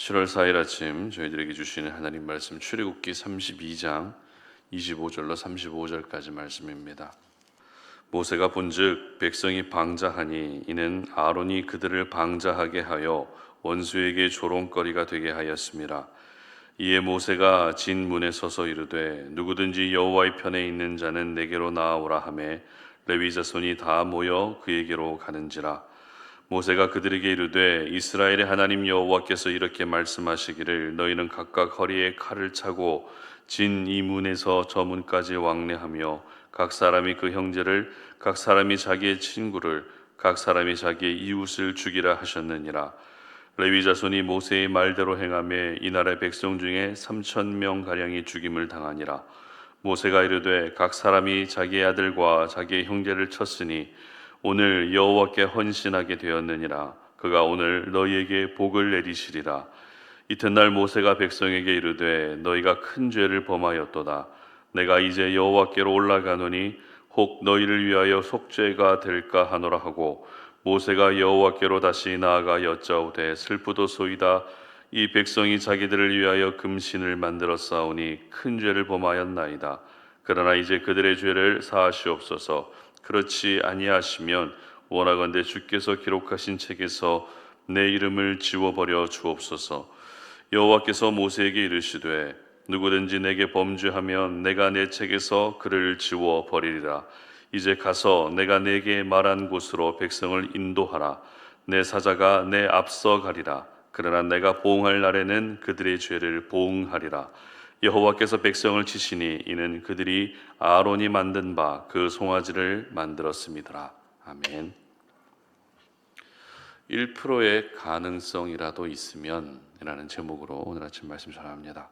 7월 4일 아침 저희들에게 주시는 하나님 말씀 출애굽기 32장 25절로 35절까지 말씀입니다. 모세가 본즉 백성이 방자하니 이는 아론이 그들을 방자하게 하여 원수에게 조롱거리가 되게 하였습니다. 이에 모세가 진 문에 서서 이르되 누구든지 여호와의 편에 있는 자는 내게로 나아오라 하매 레위 자손이 다 모여 그에게로 가는지라. 모세가 그들에게 이르되 이스라엘의 하나님 여호와께서 이렇게 말씀하시기를 너희는 각각 허리에 칼을 차고 진 이 문에서 저 문까지 왕래하며 각 사람이 그 형제를 각 사람이 자기의 친구를 각 사람이 자기의 이웃을 죽이라 하셨느니라. 레위 자손이 모세의 말대로 행하며 이 나라의 백성 중에 3,000명 가량이 죽임을 당하니라. 모세가 이르되 각 사람이 자기의 아들과 자기의 형제를 쳤으니 오늘 여호와께 헌신하게 되었느니라. 그가 오늘 너희에게 복을 내리시리라. 이튿날 모세가 백성에게 이르되 너희가 큰 죄를 범하였도다. 내가 이제 여호와께로 올라가노니 혹 너희를 위하여 속죄가 될까 하노라 하고 모세가 여호와께로 다시 나아가 여짜오되 슬프도소이다. 이 백성이 자기들을 위하여 금신을 만들어 싸우니 큰 죄를 범하였나이다. 그러나 이제 그들의 죄를 사하시옵소서. 그렇지 아니하시면 원하건대 주께서 기록하신 책에서 내 이름을 지워버려 주옵소서. 여호와께서 모세에게 이르시되 누구든지 내게 범죄하면 내가 내 책에서 그를 지워버리리라. 이제 가서 내가 내게 말한 곳으로 백성을 인도하라. 내 사자가 내 앞서 가리라. 그러나 내가 보응할 날에는 그들의 죄를 보응하리라. 여호와께서 백성을 치시니 이는 그들이 아론이 만든 바 그 송아지를 만들었음이더라. 아멘. 1%의 가능성이라도 있으면 이라는 제목으로 오늘 아침 말씀 전합니다.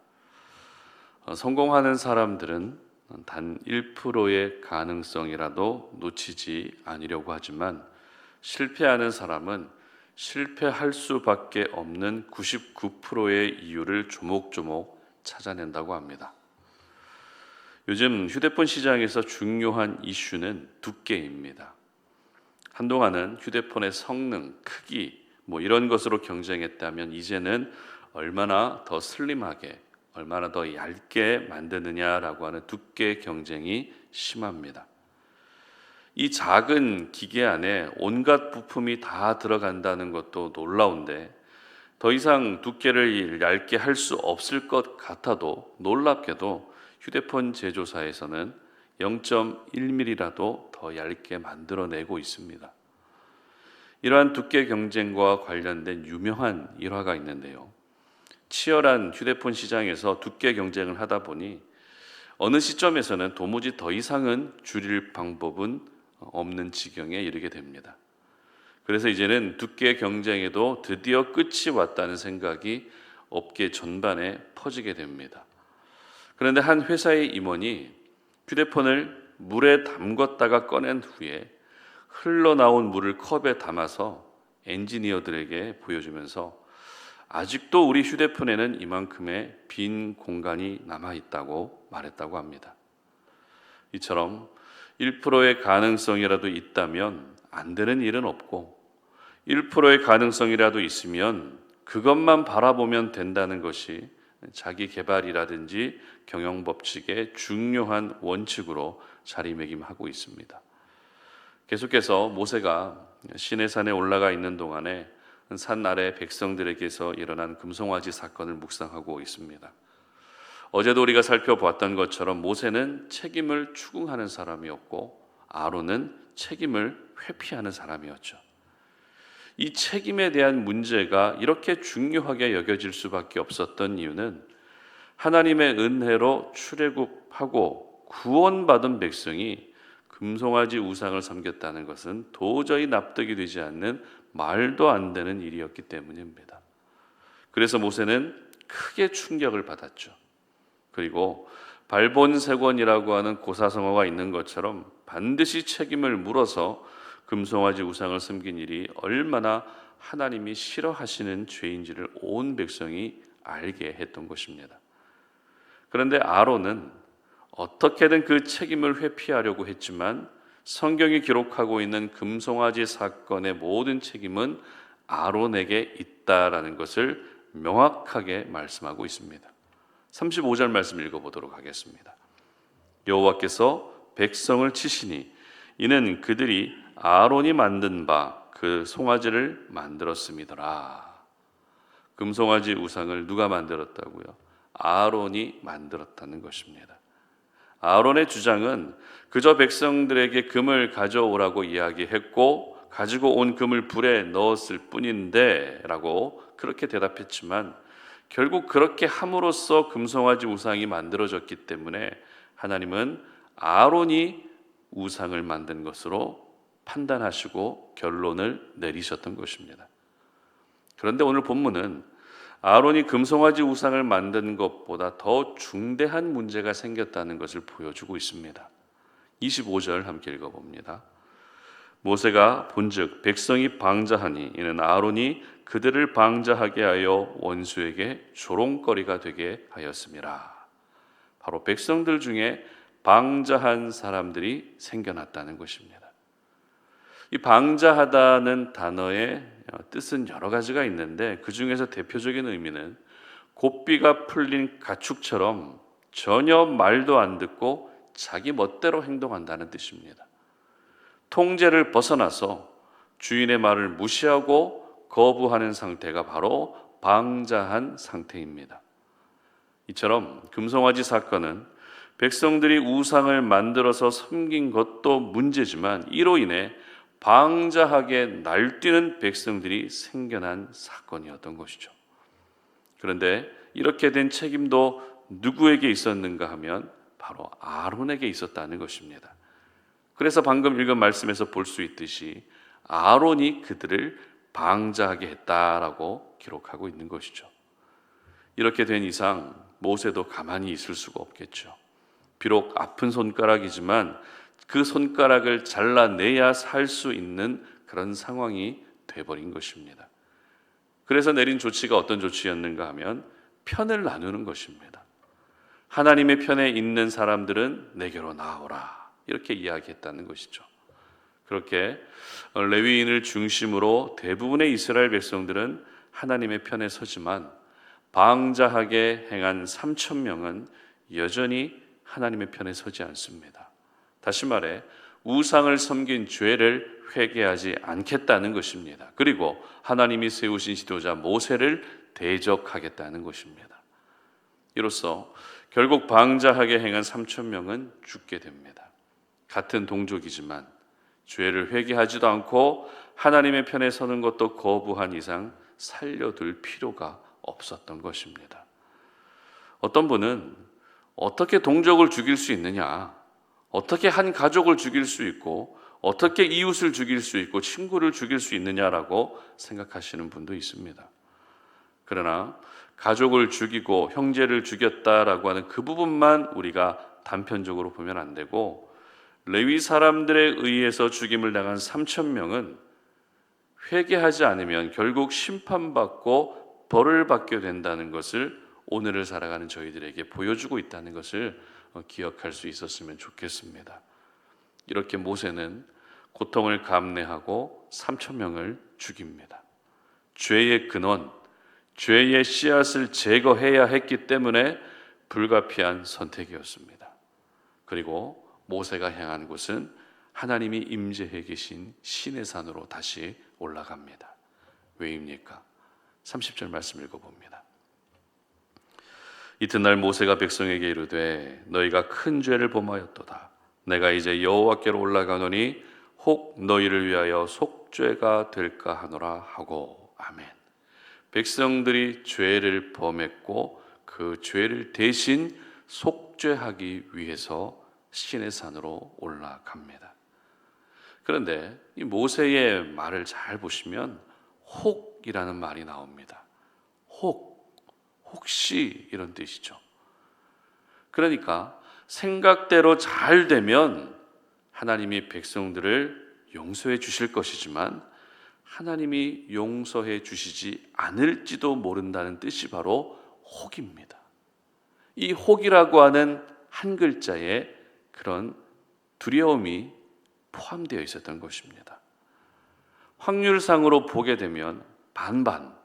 성공하는 사람들은 단 1%의 가능성이라도 놓치지 않으려고 하지만 실패하는 사람은 실패할 수밖에 없는 99%의 이유를 조목조목 찾아낸다고 합니다. 요즘 휴대폰 시장에서 중요한 이슈는 두께입니다. 한동안은 휴대폰의 성능, 크기 이런 것으로 경쟁했다면 이제는 얼마나 더 슬림하게, 얼마나 더 얇게 만드느냐라고 하는 두께 경쟁이 심합니다. 이 작은 기계 안에 온갖 부품이 다 들어간다는 것도 놀라운데 더 이상 두께를 얇게 할 수 없을 것 같아도 놀랍게도 휴대폰 제조사에서는 0.1mm라도 더 얇게 만들어내고 있습니다. 이러한 두께 경쟁과 관련된 유명한 일화가 있는데요. 치열한 휴대폰 시장에서 두께 경쟁을 하다 보니 어느 시점에서는 도무지 더 이상은 줄일 방법은 없는 지경에 이르게 됩니다. 그래서 이제는 두께 경쟁에도 드디어 끝이 왔다는 생각이 업계 전반에 퍼지게 됩니다. 그런데 한 회사의 임원이 휴대폰을 물에 담궜다가 꺼낸 후에 흘러나온 물을 컵에 담아서 엔지니어들에게 보여주면서 아직도 우리 휴대폰에는 이만큼의 빈 공간이 남아있다고 말했다고 합니다. 이처럼 1%의 가능성이라도 있다면 안 되는 일은 없고 1%의 가능성이라도 있으면 그것만 바라보면 된다는 것이 자기 개발이라든지 경영 법칙의 중요한 원칙으로 자리매김하고 있습니다. 계속해서 모세가 시내산에 올라가 있는 동안에 산 아래 백성들에게서 일어난 금송아지 사건을 묵상하고 있습니다. 어제도 우리가 살펴보았던 것처럼 모세는 책임을 추궁하는 사람이었고 아론은 책임을 회피하는 사람이었죠. 이 책임에 대한 문제가 이렇게 중요하게 여겨질 수밖에 없었던 이유는 하나님의 은혜로 출애굽하고 구원받은 백성이 금송아지 우상을 섬겼다는 것은 도저히 납득이 되지 않는 말도 안 되는 일이었기 때문입니다. 그래서 모세는 크게 충격을 받았죠. 그리고 발본색원이라고 하는 고사성어가 있는 것처럼 반드시 책임을 물어서 금송아지 우상을 섬긴 일이 얼마나 하나님이 싫어하시는 죄인지를 온 백성이 알게 했던 것입니다. 그런데 아론은 어떻게든 그 책임을 회피하려고 했지만 성경이 기록하고 있는 금송아지 사건의 모든 책임은 아론에게 있다라는 것을 명확하게 말씀하고 있습니다. 35절 말씀 읽어보도록 하겠습니다. 여호와께서 백성을 치시니 이는 그들이 아론이 만든 바 그 송아지를 만들었음이더라. 금송아지 우상을 누가 만들었다고요? 아론이 만들었다는 것입니다. 아론의 주장은 그저 백성들에게 금을 가져오라고 이야기했고 가지고 온 금을 불에 넣었을 뿐인데 라고 그렇게 대답했지만 결국 그렇게 함으로써 금송아지 우상이 만들어졌기 때문에 하나님은 아론이 우상을 만든 것으로 판단하시고 결론을 내리셨던 것입니다. 그런데 오늘 본문은 아론이 금송아지 우상을 만든 것보다 더 중대한 문제가 생겼다는 것을 보여주고 있습니다. 25절 함께 읽어봅니다. 모세가 본즉 백성이 방자하니 이는 아론이 그들을 방자하게 하여 원수에게 조롱거리가 되게 하였음이라. 바로 백성들 중에 방자한 사람들이 생겨났다는 것입니다. 이 방자하다는 단어의 뜻은 여러 가지가 있는데 그 중에서 대표적인 의미는 고삐가 풀린 가축처럼 전혀 말도 안 듣고 자기 멋대로 행동한다는 뜻입니다. 통제를 벗어나서 주인의 말을 무시하고 거부하는 상태가 바로 방자한 상태입니다. 이처럼 금송아지 사건은 백성들이 우상을 만들어서 섬긴 것도 문제지만 이로 인해 방자하게 날뛰는 백성들이 생겨난 사건이었던 것이죠. 그런데 이렇게 된 책임도 누구에게 있었는가 하면 바로 아론에게 있었다는 것입니다. 그래서 방금 읽은 말씀에서 볼 수 있듯이 아론이 그들을 방자하게 했다라고 기록하고 있는 것이죠. 이렇게 된 이상 모세도 가만히 있을 수가 없겠죠. 비록 아픈 손가락이지만 그 손가락을 잘라내야 살 수 있는 그런 상황이 돼버린 것입니다. 그래서 내린 조치가 어떤 조치였는가 하면 편을 나누는 것입니다. 하나님의 편에 있는 사람들은 내게로 나오라 이렇게 이야기했다는 것이죠. 그렇게 레위인을 중심으로 대부분의 이스라엘 백성들은 하나님의 편에 서지만 방자하게 행한 3,000명은 여전히 하나님의 편에 서지 않습니다. 다시 말해 우상을 섬긴 죄를 회개하지 않겠다는 것입니다. 그리고 하나님이 세우신 지도자 모세를 대적하겠다는 것입니다. 이로써 결국 방자하게 행한 3,000명은 죽게 됩니다. 같은 동족이지만 죄를 회개하지도 않고 하나님의 편에 서는 것도 거부한 이상 살려둘 필요가 없었던 것입니다. 어떤 분은 어떻게 동족을 죽일 수 있느냐, 어떻게 한 가족을 죽일 수 있고 어떻게 이웃을 죽일 수 있고 친구를 죽일 수 있느냐라고 생각하시는 분도 있습니다. 그러나 가족을 죽이고 형제를 죽였다라고 하는 그 부분만 우리가 단편적으로 보면 안 되고 레위 사람들에 의해서 죽임을 당한 3,000명은 회개하지 않으면 결국 심판받고 벌을 받게 된다는 것을 오늘을 살아가는 저희들에게 보여주고 있다는 것을 기억할 수 있었으면 좋겠습니다. 이렇게 모세는 고통을 감내하고 3,000명을 죽입니다. 죄의 근원, 죄의 씨앗을 제거해야 했기 때문에 불가피한 선택이었습니다. 그리고 모세가 향한 곳은 하나님이 임재해 계신 시내산으로 다시 올라갑니다. 왜입니까? 30절 말씀 읽어봅니다. 이튿날 모세가 백성에게 이르되 너희가 큰 죄를 범하였도다. 내가 이제 여호와께로 올라가노니 혹 너희를 위하여 속죄가 될까 하노라 하고. 아멘. 백성들이 죄를 범했고 그 죄를 대신 속죄하기 위해서 시내산으로 올라갑니다. 그런데 이 모세의 말을 잘 보시면 혹이라는 말이 나옵니다. 혹시 이런 뜻이죠. 그러니까 생각대로 잘 되면 하나님이 백성들을 용서해 주실 것이지만 하나님이 용서해 주시지 않을지도 모른다는 뜻이 바로 혹입니다. 이 혹이라고 하는 한 글자에 그런 두려움이 포함되어 있었던 것입니다. 확률상으로 보게 되면 반반,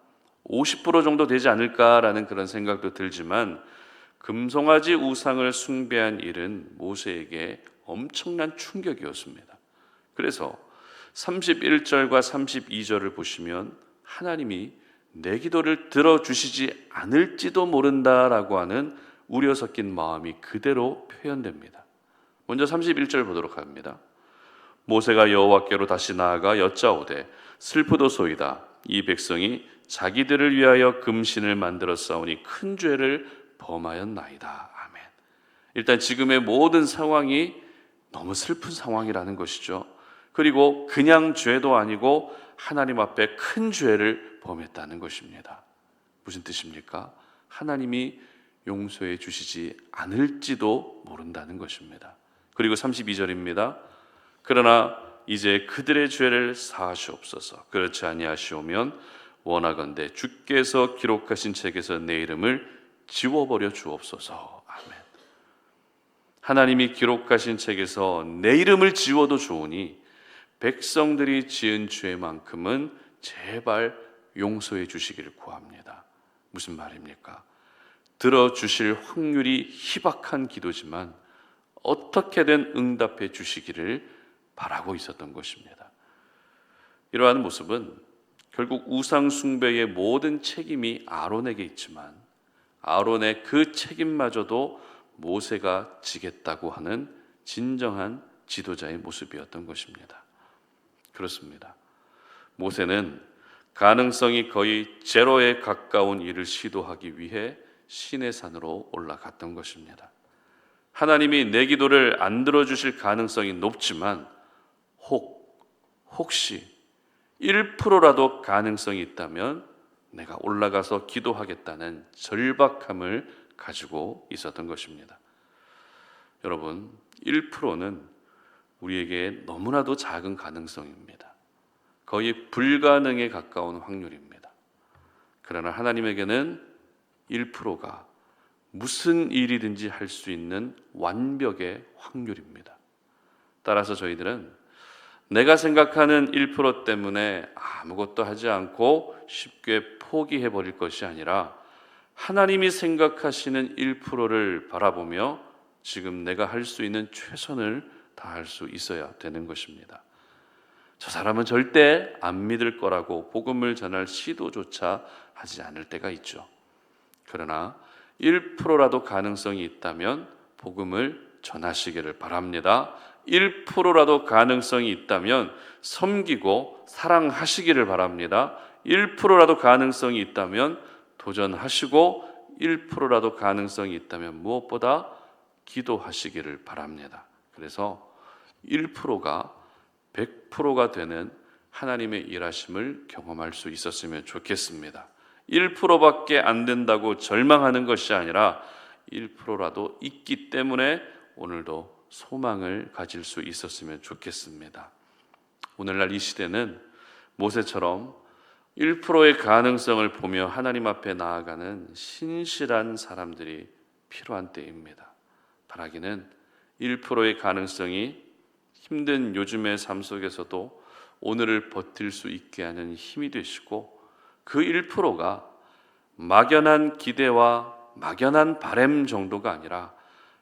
50% 정도 되지 않을까라는 그런 생각도 들지만 금송아지 우상을 숭배한 일은 모세에게 엄청난 충격이었습니다. 그래서 31절과 32절을 보시면 하나님이 내 기도를 들어주시지 않을지도 모른다라고 하는 우려 섞인 마음이 그대로 표현됩니다. 먼저 31절 보도록 합니다. 모세가 여호와께로 다시 나아가 여짜오되 슬프도소이다. 이 백성이 자기들을 위하여 금신을 만들어 싸우니 큰 죄를 범하였나이다. 아멘. 일단 지금의 모든 상황이 너무 슬픈 상황이라는 것이죠. 그리고 그냥 죄도 아니고 하나님 앞에 큰 죄를 범했다는 것입니다. 무슨 뜻입니까? 하나님이 용서해 주시지 않을지도 모른다는 것입니다. 그리고 32절입니다. 그러나 이제 그들의 죄를 사하시옵소서. 그렇지 아니하시오면 원하건대 주께서 기록하신 책에서 내 이름을 지워버려 주옵소서. 아멘. 하나님이 기록하신 책에서 내 이름을 지워도 좋으니 백성들이 지은 죄만큼은 제발 용서해 주시기를 구합니다. 무슨 말입니까? 들어주실 확률이 희박한 기도지만 어떻게든 응답해 주시기를 바라고 있었던 것입니다. 이러한 모습은 결국 우상 숭배의 모든 책임이 아론에게 있지만 아론의 그 책임마저도 모세가 지겠다고 하는 진정한 지도자의 모습이었던 것입니다. 그렇습니다. 모세는 가능성이 거의 제로에 가까운 일을 시도하기 위해 시내산으로 올라갔던 것입니다. 하나님이 내 기도를 안 들어주실 가능성이 높지만 혹시 1%라도 가능성이 있다면 내가 올라가서 기도하겠다는 절박함을 가지고 있었던 것입니다. 여러분, 1%는 우리에게 너무나도 작은 가능성입니다. 거의 불가능에 가까운 확률입니다. 그러나 하나님에게는 1%가 무슨 일이든지 할 수 있는 완벽의 확률입니다. 따라서 저희들은 내가 생각하는 1% 때문에 아무것도 하지 않고 쉽게 포기해버릴 것이 아니라 하나님이 생각하시는 1%를 바라보며 지금 내가 할 수 있는 최선을 다할 수 있어야 되는 것입니다. 저 사람은 절대 안 믿을 거라고 복음을 전할 시도조차 하지 않을 때가 있죠. 그러나 1%라도 가능성이 있다면 복음을 전하시기를 바랍니다. 1%라도 가능성이 있다면 섬기고 사랑하시기를 바랍니다. 1%라도 가능성이 있다면 도전하시고 1%라도 가능성이 있다면 무엇보다 기도하시기를 바랍니다. 그래서 1%가 100%가 되는 하나님의 일하심을 경험할 수 있었으면 좋겠습니다. 1%밖에 안 된다고 절망하는 것이 아니라 1%라도 있기 때문에 오늘도 소망을 가질 수 있었으면 좋겠습니다. 오늘날 이 시대는 모세처럼 1%의 가능성을 보며 하나님 앞에 나아가는 신실한 사람들이 필요한 때입니다. 바라기는 1%의 가능성이 힘든 요즘의 삶 속에서도 오늘을 버틸 수 있게 하는 힘이 되시고 그 1%가 막연한 기대와 막연한 바람 정도가 아니라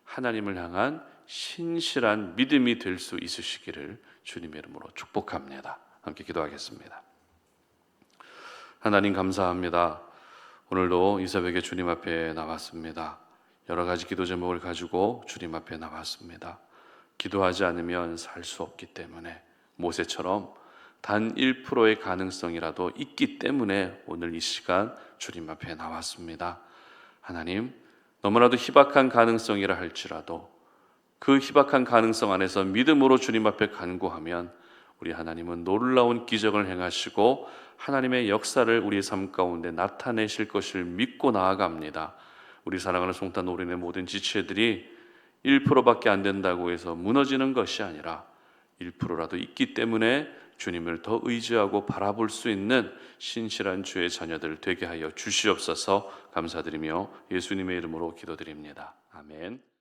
하나님을 향한 신실한 믿음이 될 수 있으시기를 주님의 이름으로 축복합니다. 함께 기도하겠습니다. 하나님 감사합니다. 오늘도 이 새벽에 주님 앞에 나왔습니다. 여러 가지 기도 제목을 가지고 주님 앞에 나왔습니다. 기도하지 않으면 살 수 없기 때문에 모세처럼 단 1%의 가능성이라도 있기 때문에 오늘 이 시간 주님 앞에 나왔습니다. 하나님, 너무나도 희박한 가능성이라 할지라도 그 희박한 가능성 안에서 믿음으로 주님 앞에 간구하면 우리 하나님은 놀라운 기적을 행하시고 하나님의 역사를 우리의 삶 가운데 나타내실 것을 믿고 나아갑니다. 우리 사랑하는 송탄 노린의 모든 지체들이 1%밖에 안 된다고 해서 무너지는 것이 아니라 1%라도 있기 때문에 주님을 더 의지하고 바라볼 수 있는 신실한 주의 자녀들 되게 하여 주시옵소서. 감사드리며 예수님의 이름으로 기도드립니다. 아멘.